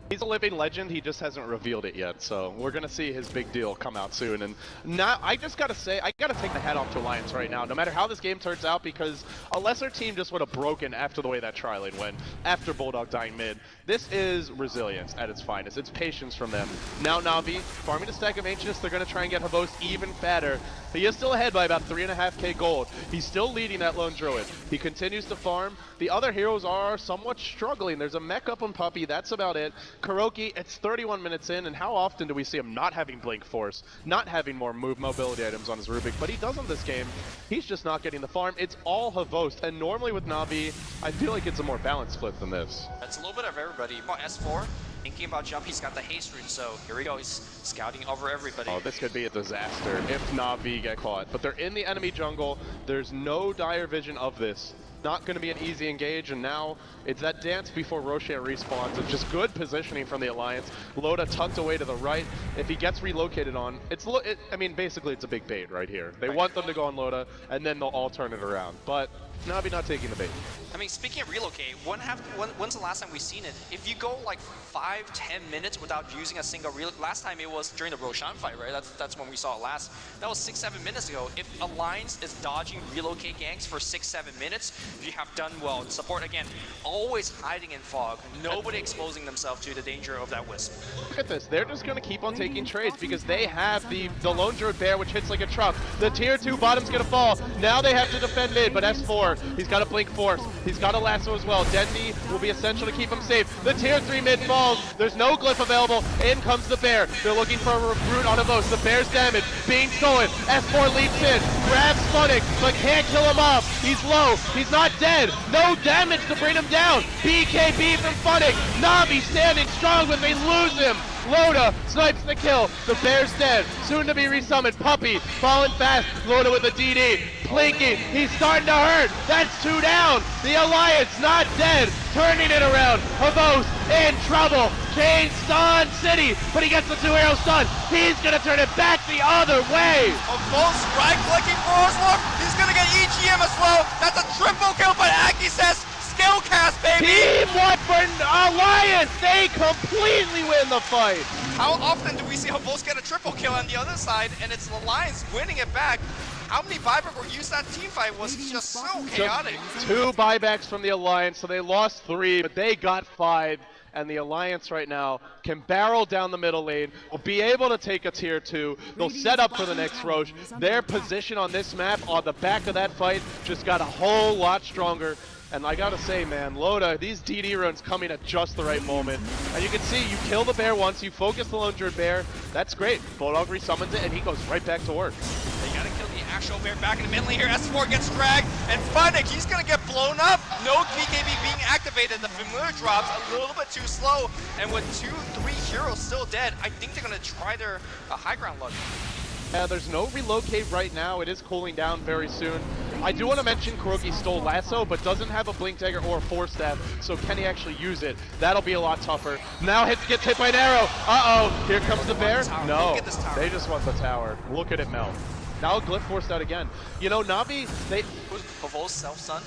He's a living legend, he just hasn't revealed it yet, so we're gonna see his big deal come out soon. And now, I just gotta say, I gotta take the hat off to Alliance right now, no matter how this game turns out, because a lesser team just would have broken after the way that tri-lane went, after Bulldog dying mid. This is resilience at its finest, it's patience from them. Now Navi, farming a stack of Ancients, they're gonna try and get Havos even fatter. He is still ahead by about 3.5k gold. He's still leading that lone druid. He continues to farm. The other heroes are somewhat struggling. There's a mech up on Puppey, that's about it. Kuroki, it's 31 minutes in, and how often do we see him not having Blink Force, not having more mobility items on his Rubik, but he does on this game. He's just not getting the farm. It's all Havos, and normally with Navi, I feel like it's a more balanced split than this. It's a little bit of everybody. S4, thinking about jump, he's got the haste rune, so here we go, he's scouting over everybody. Oh, this could be a disaster if Navi get caught, but they're in the enemy jungle. There's no dire vision of this. Not going to be an easy engage, and now it's that dance before Rocher respawns. It's just good positioning from the Alliance. Loda tucked away to the right. If he gets relocated on, I mean, basically it's a big bait right here. They want them to go on Loda, and then they'll all turn it around. But Navi not taking the bait. I mean, speaking of relocate, when's the last time we've seen it? If you go like 5-10 minutes without using a single relocate, last time it was during the Roshan fight, right? That's when we saw it last. That was 6-7 minutes ago. If Alliance is dodging relocate ganks for 6-7 minutes, you have done well. Support, again, always hiding in fog. Nobody exposing themselves to the danger of that wisp. Look at this. They're just going to keep on taking trades because they have the Lone Druid Bear, which hits like a truck. The tier 2 bottom's going to fall. Now they have to defend mid, but S4, he's got a Blink Force. He's got a lasso as well. Dendi will be essential to keep him safe. The tier 3 mid falls. There's no glyph available. In comes the bear. They're looking for a root on Avos. The bear's damage being stolen. S4 leaps in, grabs Funnick, but can't kill him off. He's low. He's not dead. No damage to bring him down. BKB from Funnick. Navi standing strong, but they lose him. Loda snipes the kill. The bear's dead. Soon to be resummoned. Puppey falling fast. Loda with a DD. Blinking. He's starting to hurt. That's 2 down. The Alliance not dead. Turning it around. Havos in trouble. Kane stun City, but he gets the 2 arrow stun. He's gonna turn it back the other way. Havos right clicking for Oslo. He's gonna get EGM as well. That's a triple kill, but Aki says skill cast, baby. Team 1 for Alliance. They completely win the fight. How often do we see Havos get a triple kill on the other side, and it's the Alliance winning it back? How many buyback were used that team fight was just so chaotic. Just 2 buybacks from the Alliance, so they lost 3, but they got 5. and the Alliance right now can barrel down the middle lane, will be able to take a tier 2, they'll set up for the next Roche. Their position on this map, on the back of that fight, just got a whole lot stronger. And I gotta say, man, Loda, these DD runs coming at just the right moment. And you can see, you kill the bear once, you focus the Lone Druid bear, that's great. Bulldog resummons it, and he goes right back to work. They gotta kill the actual bear back in the mid lane here. S4 gets dragged, and Funnick, he's gonna get blown up. No BKB being activated. The familiar drops a little bit too slow, and with 2-3 heroes still dead, I think they're gonna try their high ground luck. There's no relocate right now. It is cooling down very soon. I do want to mention KuroKy stole Lasso, but doesn't have a Blink Dagger or a Force Staff, so can he actually use it? That'll be a lot tougher. Now gets hit by an arrow. Uh-oh, here comes the bear. No, they just want the tower. Look at it melt. Now Glyph forced out again. You know, Navi, Pavo's self-stun.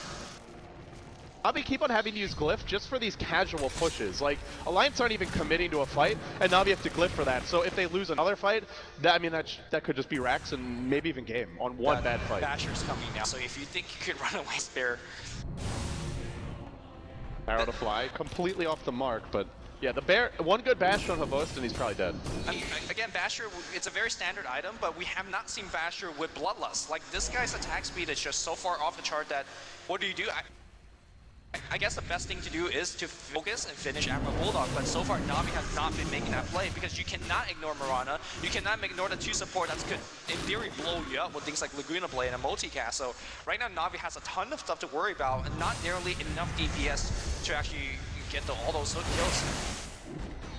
Navi keep on having to use Glyph just for these casual pushes. Like, Alliance aren't even committing to a fight, and Navi have to Glyph for that. So if they lose another fight, that could just be Rax and maybe even game on one bad fight. Basher's coming now, so if you think you could run away spare. Arrow to fly, completely off the mark, but yeah, the bear, one good bash on Havost and he's probably dead. Again, Basher, it's a very standard item, but we have not seen Basher with Bloodlust. Like, this guy's attack speed is just so far off the chart that, what do you do? I guess the best thing to do is to focus and finish Admiral Bulldog, but so far Navi has not been making that play because you cannot ignore Mirana, you cannot ignore the 2 support that could, in theory, blow you up with things like Laguna Blade and a multicast. So right now Navi has a ton of stuff to worry about and not nearly enough DPS to actually get all those kills.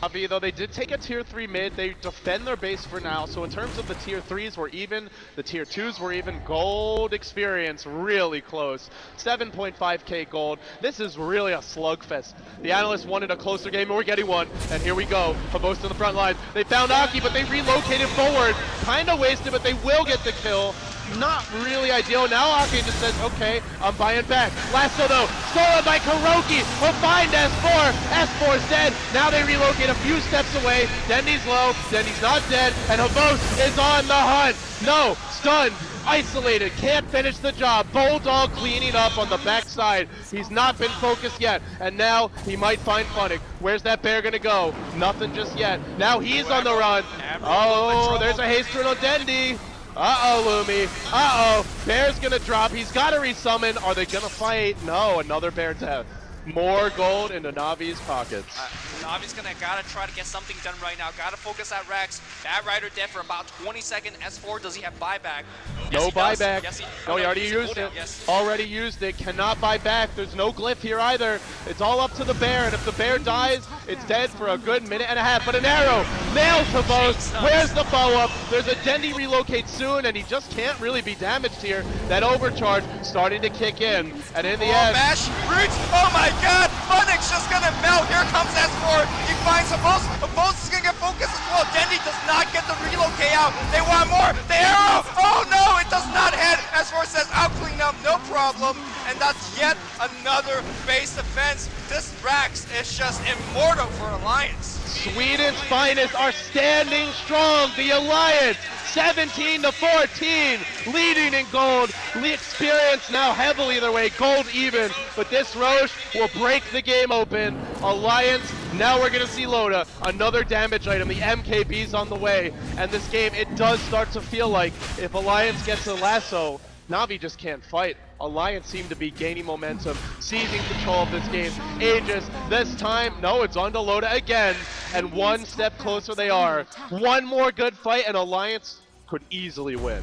Navi, though, they did take a tier 3 mid, they defend their base for now, so in terms of the tier 3s we're even, the tier 2s were even. Gold experience really close, 7.5k gold. This is really a slugfest. The analysts wanted a closer game and we're getting one, and here we go. Havost in the front line. They found Aki, but they relocated forward. Kinda wasted, but they will get the kill. Not really ideal. Now Aki just says, okay, I'm buying back. Lasso though, stolen by KuroKy. Will find S4. S4's dead. Now they relocate a few steps away. Dendy's low. Dendy's not dead. And Havost is on the hunt. No, stunned. Isolated, can't finish the job. Bulldog cleaning up on the backside. He's not been focused yet, and now he might find Funnick. Where's that bear gonna go? Nothing just yet. Now he's on the run. Oh, there's a haste run on Dendy. Uh-oh, Lumi. Uh-oh, bear's gonna drop. He's gotta resummon. Are they gonna fight? No, another bear death. More gold into Navi's pockets. Navi's gotta try to get something done right now. Gotta focus at Rex. Bad Rider dead for about 20 seconds. S4, does he have buyback? No buyback. Yes, no, he already used it. Yes. Already used it. Cannot buy back. There's no glyph here either. It's all up to the bear, and if the bear dies, it's dead for a good minute and a half. But an arrow nails Havost. Where's the follow-up? There's a Dendy relocate soon, and he just can't really be damaged here. That overcharge starting to kick in, and in the end, Bash, reach. Oh my God! Funnick's just gonna melt. Here comes S4. He finds Havost. Havost is gonna get focused as well. Dendy does not get the relocate out. They want more. The arrow. Oh no! It does not hit. S4 says, I'll clean up, no problem. And that's yet another base defense. This Rax is just immortal for Alliance. Sweden's finest are standing strong. The Alliance, 17-14, leading in gold. Experience now heavily their way, gold even. But this Roche will break the game open. Alliance, now we're gonna see Loda, another damage item. The MKB's on the way. And this game, it does start to feel like if Alliance gets a lasso, Navi just can't fight. Alliance seem to be gaining momentum, seizing control of this game. Aegis, this time, no, it's on to Loda again. And one step closer they are. One more good fight and Alliance could easily win.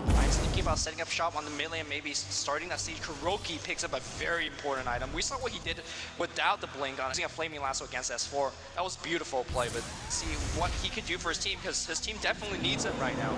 I'm thinking about setting up shop on the mid lane, maybe starting that siege. KuroKy picks up a very important item. We saw what he did without the blink on using a flaming lasso against S4. That was beautiful play, but see what he could do for his team, because his team definitely needs him right now.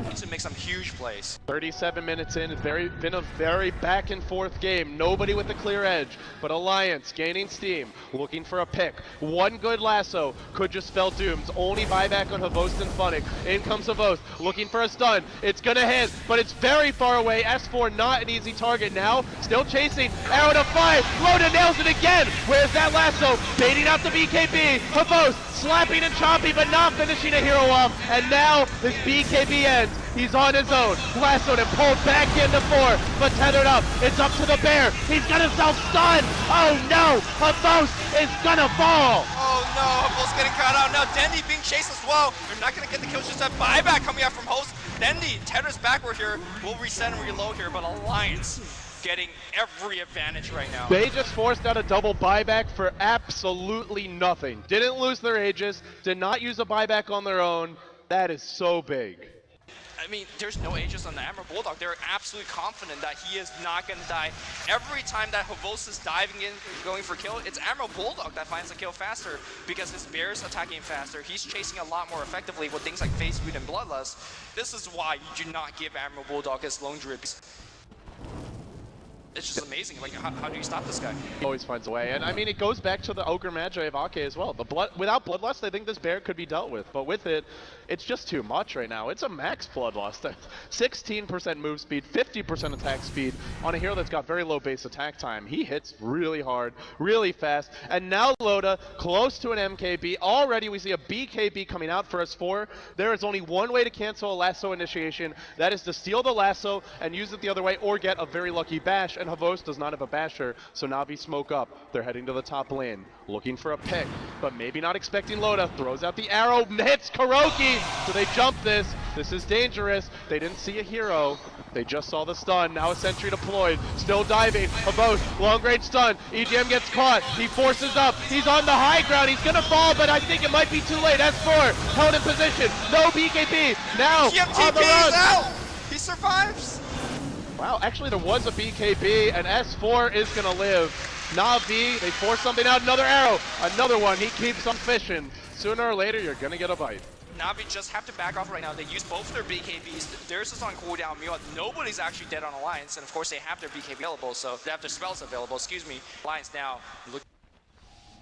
Needs to make some huge plays. 37 minutes in, it's been a very back and forth game. Nobody with a clear edge, but Alliance gaining steam, looking for a pick. One good lasso could just spell dooms. Only buyback on Havost and Funnick. In comes Havost, looking for a stun. It's gonna hit, but it's very far away. S4 not an easy target now. Still chasing, arrow to 5. Loda nails it again. Where's that lasso? Baiting out the BKB. Havost slapping and chopping, but not finishing a hero off. And now this BKB end. He's on his own. Lassoed and pulled back into 4, but tethered up. It's up to the bear. He's got himself stunned. Oh no, Havos is gonna fall. Oh no, Havos getting crowd out now. Dendy being chased as well. They're not gonna get the kill, just a buyback coming out from Host. Dendy tethers backward here. We'll reset and reload here, but Alliance getting every advantage right now. They just forced out a double buyback for absolutely nothing. Didn't lose their Aegis, did not use a buyback on their own. That is so big. I mean, there's no Aegis on the Admiral Bulldog. They're absolutely confident that he is not going to die. Every time that Havos is diving in, going for kill, it's Admiral Bulldog that finds the kill faster because his bear's attacking faster. He's chasing a lot more effectively with things like Phase Boot and Bloodlust. This is why you do not give Admiral Bulldog his lone drips. It's just amazing. Like, how do you stop this guy? He always finds a way. And I mean, it goes back to the Ogre Magi of Ake as well. Without Bloodlust, I think this bear could be dealt with. But with it, it's just too much right now. It's a max Bloodlust. 16% move speed, 50% attack speed on a hero that's got very low base attack time. He hits really hard, really fast. And now Loda, close to an MKB. Already we see a BKB coming out for S4. There is only one way to cancel a lasso initiation. That is to steal the lasso and use it the other way or get a very lucky bash. And Havos does not have a basher, so Na'Vi smoke up. They're heading to the top lane, looking for a pick, but maybe not expecting Loda. Throws out the arrow, hits Kuroki, so they jump this. This is dangerous. They didn't see a hero. They just saw the stun. Now a sentry deployed. Still diving. Havos, long range stun. EGM gets caught. He forces up. He's on the high ground. He's gonna fall, but I think it might be too late. S4 held in position. No BKB. Now on the run. Out. He survives. Wow, actually there was a BKB, and S4 is gonna live. Na'Vi, they force something out, another arrow, another one, he keeps on fishing. Sooner or later, you're gonna get a bite. Na'Vi just have to back off right now. They use both their BKBs. Theirs is on cooldown. Meanwhile, nobody's actually dead on Alliance, and of course they have their BKB available, so they have their spells available, excuse me. Alliance now, look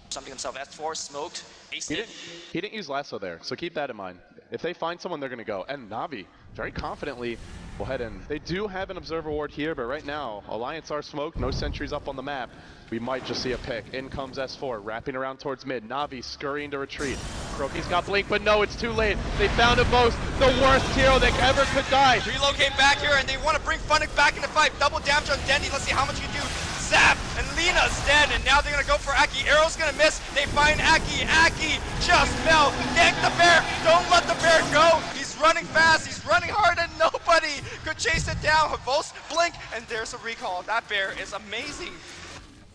something himself. S4 smoked, aced it. He didn't use lasso there, so keep that in mind. If they find someone, they're gonna go. And Na'Vi, very confidently, will head in. They do have an observer ward here, but right now, Alliance are smoked, no sentries up on the map. We might just see a pick. In comes S4, wrapping around towards mid. Na'Vi scurrying to retreat. Kroki's got blink, but no, it's too late. They found a boast, the worst hero that ever could die. Relocate back here, and they want to bring Funnick back in the fight. Double damage on Dendy. Let's see how much he can do. Zap, and Lena's dead, and now they're gonna go for Aki. Arrow's gonna miss. They find Aki. Aki just fell. Gank the bear. Don't let the bear go. He's running fast. He's running hard, and nobody could chase it down. Havos, blink, and there's a recall. That bear is amazing.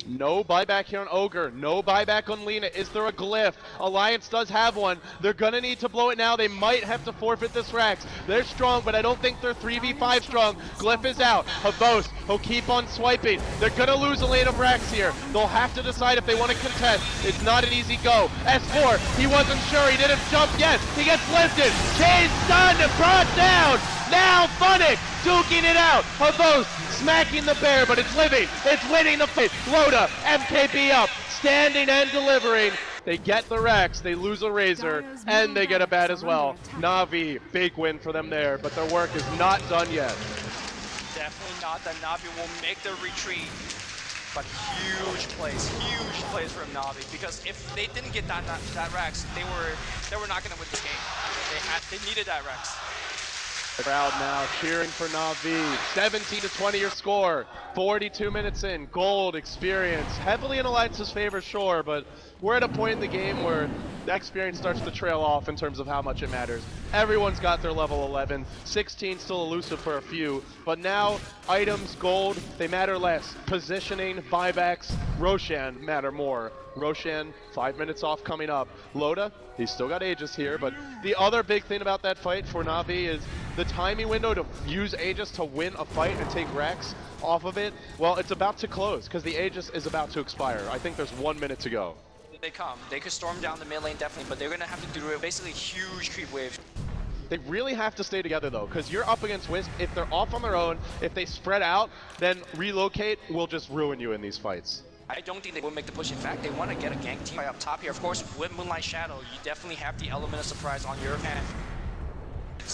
No buyback here on Ogre, no buyback on Lena. Is there a glyph? Alliance does have one. They're gonna need to blow it now. They might have to forfeit this Rax. They're strong, but I don't think they're 3v5 strong. Glyph is out. Havos, he'll keep on swiping. They're gonna lose a lane of Rax here. They'll have to decide if they want to contest. It's not an easy go. S4, he wasn't sure. He didn't jump yet. He gets lifted. Chain stunned, brought down. Now Funnick duking it out. Havos smacking the bear, but it's living. It's winning the fight. Loda, MKB up, standing and delivering. They get the Rex, they lose a Razor, and they get a bat as well. Na'Vi, big win for them there, but their work is not done yet. Definitely not. That Na'Vi will make their retreat. But huge plays from Na'Vi, because if they didn't get that Rex, they were not going to win this game. They needed that Rex. The crowd now cheering for Na'Vi. 17-20 your score. 42 minutes in. Gold experience. Heavily in Alliance's favor, sure, but we're at a point in the game where the experience starts to trail off in terms of how much it matters. Everyone's got their level 11. 16 still elusive for a few, but now items, gold, they matter less. Positioning, buybacks, Roshan matter more. Roshan, 5 minutes off coming up. Loda, he's still got Aegis here, but the other big thing about that fight for Na'Vi is the timing window to use Aegis to win a fight and take Rex off of it. Well, it's about to close because the Aegis is about to expire. I think there's 1 minute to go. They come. They could storm down the mid lane definitely, but they're going to have to do it. Basically huge creep wave. They really have to stay together though, because you're up against Wisp. If they're off on their own, if they spread out, then relocate will just ruin you in these fights. I don't think they will make the push. In fact, they want to get a gank team up top here. Of course, with Moonlight Shadow, you definitely have the element of surprise on your hand.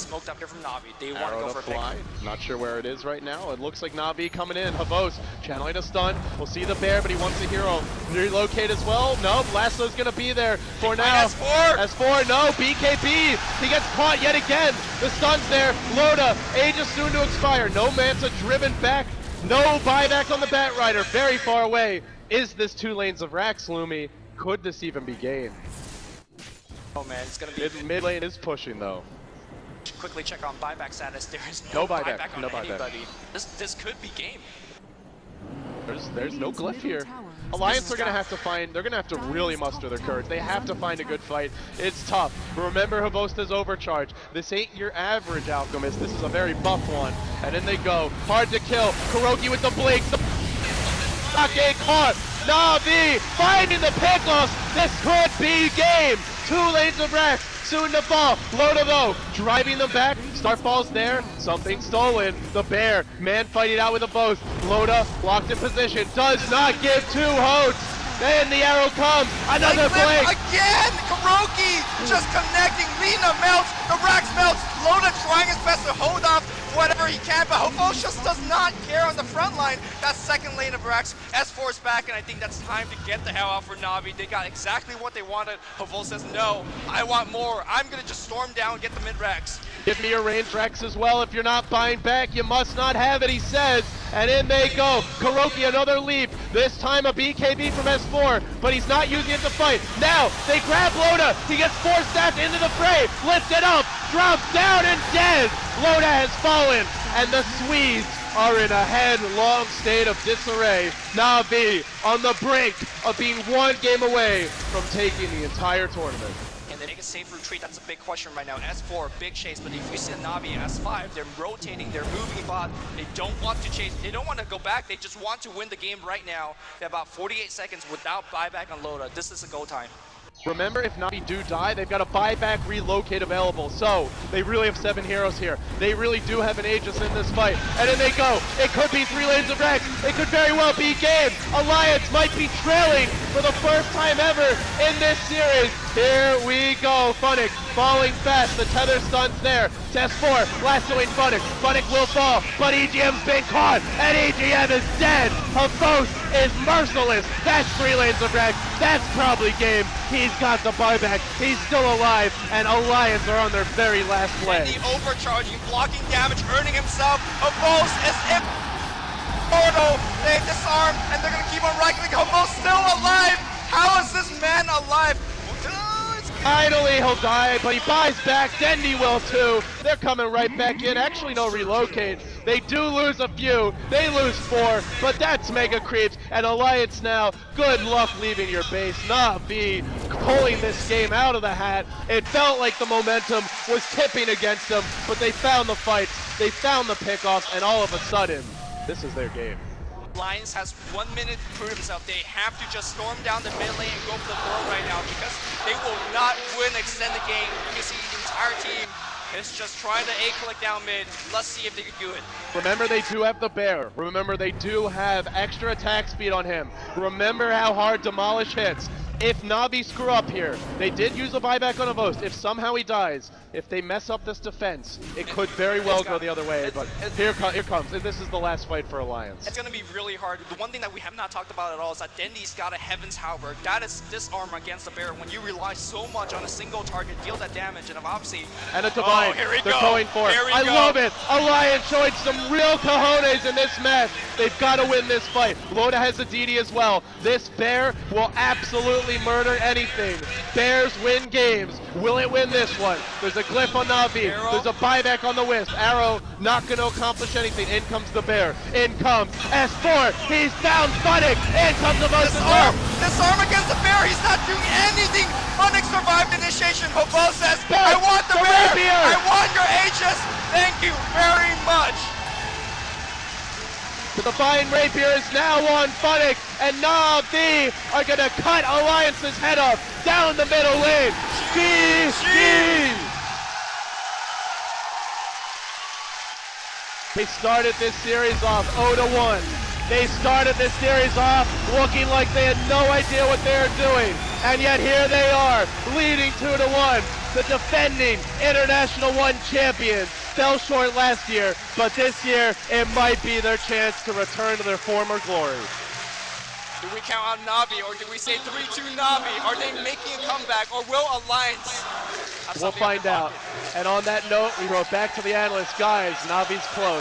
smoked up here from Na'Vi. They want to Arrow go to for a fly. pick. Not sure where it is right now. It looks like Na'Vi coming in. Havos channeling a stun. We'll see the bear, but he wants a hero. Relocate as well. Nope, Lasso's gonna be there for now. S4! S4, no, BKB. He gets caught yet again. The stun's there. Loda, Aegis soon to expire. No Manta driven back. No buyback on the Batrider. Very far away. Is this 2 lanes of Rax, Lumi? Could this even be game? Oh man, it's gonna be Mid lane is pushing though. quickly check on buyback status. There is No no buyback, buyback on no buyback. anybody. This could be game. There's no glyph here. Alliance are gonna have to find, they're gonna have to really muster their courage. They have to find a good fight. It's tough. Remember Havosta's overcharge. This ain't your average Alchemist. This is a very buff one. And in they go. Hard to kill. Kuroki with the blink. Sake caught. Na'Vi finding the pickoffs. This could be game. 2 lanes of Rax. Soon to fall. Loda though, driving them back. Starfall's there. Something stolen. The bear, man fighting out with a both. Loda locked in position. Does not give 2 Hotes. Then the arrow comes. Another blink. Again! Kuroki just connecting. Lina melts. The Rax melts. Loda trying his best to hold off whatever he can, but Havos just does not care on the front line. That second lane of Rax. S4 is back, and I think that's time to get the hell out for Na'Vi. They got exactly what they wanted. Havos says, no, I want more. I'm going to just storm down and get the mid-Rax. Give me your range Rex as well. If you're not buying back, you must not have it, he says. And in they go. Kuroki, another leap. This time a BKB from S4, but he's not using it to fight. Now, they grab Loda. He gets 4-staffed into the fray. Lifted up, drops down and dead. Loda has fallen, and the Swedes are in a headlong state of disarray. Na'Vi on the brink of being 1 game away from taking the entire tournament. Can they make a safe retreat? That's a big question right now. S4, big chase, but if you see Na'Vi and S5, they're rotating, they're moving bot. They don't want to chase, they don't want to go back, they just want to win the game right now. They have about 48 seconds without buyback on Loda. This is a go time. Remember, if Na'Vi do die, they've got a buyback relocate available. So, they really have 7 heroes here. They really do have an Aegis in this fight. And then they go. It could be 3 lanes of Rex. It could very well be game. Alliance might be trailing for the first time ever in this series. Here we go. Funnick falling fast. The tether stun's there. Test 4, lassoing Funnick. Funnick will fall, but EGM's been caught, and EGM is dead. Havos is merciless. That's 3 lanes of Rex. That's probably game. He's got the buyback. He's still alive, and Alliance are on their very last play. And the overcharging, blocking damage, earning himself. Havos is immortal. They disarm, and they're going to keep on rifling. Havos still alive. How is this man alive? Finally, he'll die, but he buys back. Dendi will too. They're coming right back in. Actually, no relocate. They do lose a few. They lose 4, but that's mega creeps. And Alliance now, good luck leaving your base. Na'Vi pulling this game out of the hat. It felt like the momentum was tipping against them, but they found the fights. They found the pickoffs, and all of a sudden, this is their game. Alliance has 1 minute to prove himself. They have to just storm down the mid lane and go for the throne right now because they will not win extended game. You can see the entire team is just trying to A-click down mid. Let's see if they can do it. Remember, they do have the bear. Remember, they do have extra attack speed on him. Remember how hard Demolish hits. If Na'Vi screw up here, they did use a buyback on Avost. If somehow he dies, if they mess up this defense, it could very well go the other way. But here comes. This is the last fight for Alliance. It's going to be really hard. The one thing that we have not talked about at all is that Dendi's got a Heaven's Halberd. That is disarm against the bear. When you rely so much on a single target, deal that damage, and obviously... And a Divine. Here we They're go. going for it. I love it. Alliance showing some real cojones in this match. They've got to win this fight. Loda has a DD as well. This bear will absolutely murder anything. Bears win games. Will it win this one? There's a glyph on Na'Vi. There's a buyback on the Wisp. Arrow not going to accomplish anything. In comes the bear. In comes S4. He's down Funnick. In comes the most Disarm against the bear. He's not doing anything. Funnick survived initiation. Havos says, I want the bear. Rapier. I want your Aegis. Thank you very much. The Divine Rapier is now on Funnick, and Na'Vi are going to cut Alliance's head off down the middle lane. GG! They started this series off 0-1. They started this series off looking like they had no idea what they were doing. and yet here they are, leading 2-1. The defending International 1 champions fell short last year, but this year it might be their chance to return to their former glory. Do we count on Navi, or do we say 3-2 Navi? Are they making a comeback, or will Alliance have We'll something in find their out. pocket? And on that note, we wrote back to the analysts, guys, Navi's close.